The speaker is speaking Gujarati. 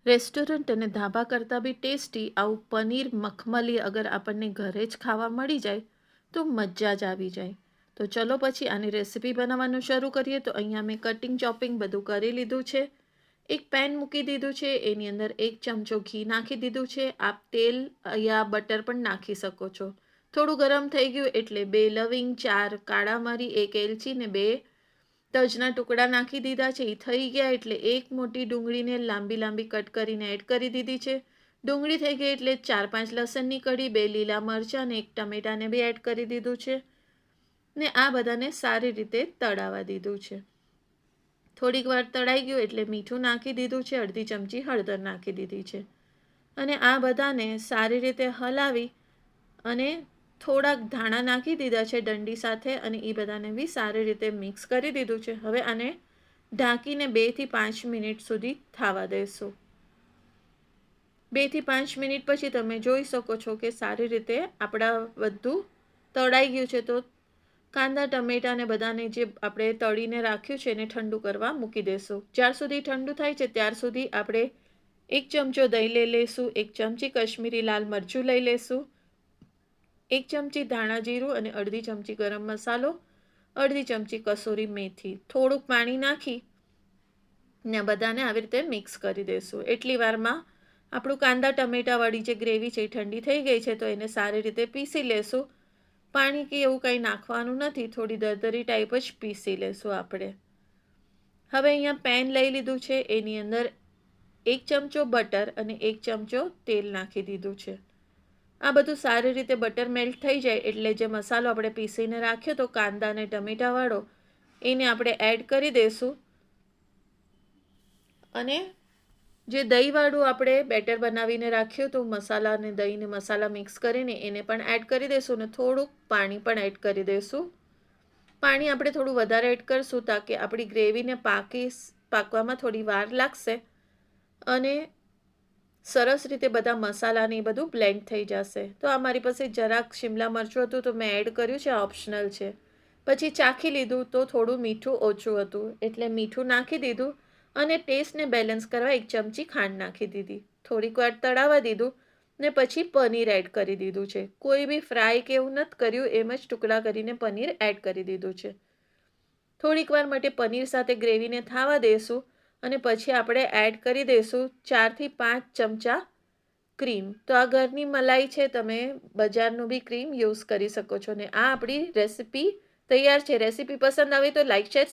રેસ્ટોરન્ટ અને ધાબા કરતાં બી ટેસ્ટી આવું પનીર મખમલી અગર આપણને ઘરે જ ખાવા મળી જાય તો મજા જ આવી જાય. તો ચલો પછી આની રેસીપી બનાવવાનું શરૂ કરીએ. તો અહીંયા મેં કટિંગ ચોપિંગ બધું કરી લીધું છે. એક પેન મૂકી દીધું છે, એની અંદર 1 ચમચો ઘી નાખી દીધું છે. આપ તેલ યા બટર પણ નાખી શકો છો. થોડું ગરમ થઈ ગયું એટલે 2 લવિંગ, 4 કાળા મરી, 1 એલચી ને 2 તજના ટુકડા નાખી દીધા છે. એ થઈ ગયા એટલે એક મોટી ડુંગળીને લાંબી લાંબી કટ કરીને એડ કરી દીધી છે. ડુંગળી થઈ ગઈ એટલે 4-5 લસણની કળી, 2 લીલા મરચાં અને 1 ટમેટાને બી એડ કરી દીધું છે ને આ બધાને સારી રીતે તળાવવા દીધું છે. થોડીક વાર તળાઈ ગયું એટલે મીઠું નાખી દીધું છે, અડધી ચમચી હળદર નાખી દીધી છે અને આ બધાને સારી રીતે હલાવી અને થોડાક ધાણા નાખી દીધા છે દંડી સાથે અને એ બધાને બી સારી રીતે મિક્સ કરી દીધું છે. હવે આને ઢાંકીને 2 થી 5 મિનિટ સુધી થવા દેશો. 2 થી 5 મિનિટ પછી તમે જોઈ શકો છો કે સારી રીતે આપણા બધું તળાઈ ગયું છે. તો કાંદા ટમેટાને બધાને જે આપણે તળીને રાખ્યું છે એને ઠંડુ કરવા મૂકી દેશું. જ્યાર સુધી ઠંડુ થાય છે ત્યાર સુધી આપણે 1 ચમચો દહીં લઈ લઈશું, 1 ચમચી કશ્મીરી લાલ મરચું લઈ લઈશું, 1 ચમચી ધાણા જીરું અને અડધી ચમચી ગરમ મસાલો, અડધી ચમચી કસૂરી મેથી, થોડુંક પાણી નાખી ને બધાને આવી રીતે મિક્સ કરી દેશું. એટલી વારમાં આપણું કાંદા ટમેટાવાળી જે ગ્રેવી છે એ ઠંડી થઈ ગઈ છે. તો એને સારી રીતે પીસી લેશું. પાણી કે એવું કંઈ નાખવાનું નથી, થોડી દરદરી ટાઈપ જ પીસી લેશું આપણે. હવે અહીંયા પેન લઈ લીધું છે, એની અંદર 1 ચમચો બટર અને 1 ચમચો તેલ નાખી દીધું છે. આ બધું સારી રીતે બટર મેલ્ટ થઈ જાય એટલે જે મસાલો આપણે પીસીને રાખ્યો તો કાંદા અને ટમેટાવાળો એને આપણે એડ કરી દઈશું અને જે દહીંવાળું આપણે બેટર બનાવીને રાખ્યું તો મસાલા અને દહીંને મસાલા મિક્સ કરીને એને પણ એડ કરી દઈશું અને થોડુંક પાણી પણ એડ કરી દઈશું. પાણી આપણે થોડું વધારે એડ કરીશું તાકે આપણી ગ્રેવીને પાકવામાં થોડી વાર લાગશે અને સરસ રીતે બધા મસાલાને એ બધું બ્લેન્ડ થઈ જશે. તો આ મારી પાસે જરાક શિમલા મરચું હતું તો મેં એડ કર્યું છે, ઓપ્શનલ છે. પછી ચાખી લીધું તો થોડું મીઠું ઓછું હતું એટલે મીઠું નાખી દીધું અને ટેસ્ટને બેલેન્સ કરવા 1 ચમચી ખાંડ નાખી દીધી. થોડીક વાર તળાવવા દીધું ને પછી પનીર એડ કરી દીધું છે. કોઈ બી ફ્રાય કે એવું નથી કર્યું, એમ જ ટુકડા કરીને પનીર એડ કરી દીધું છે. થોડીક વાર માટે પનીર સાથે ગ્રેવીને થવા દઈશું અને પછી આપણે એડ કરી દઈશું 4 થી 5 ચમચા ક્રીમ. તો આ ઘરની મલાઈ છે, તમે બજારનું બી ક્રીમ યુઝ કરી શકો છો ને આ આપણી રેસીપી તૈયાર છે. રેસીપી પસંદ આવે તો લાઈક, શેર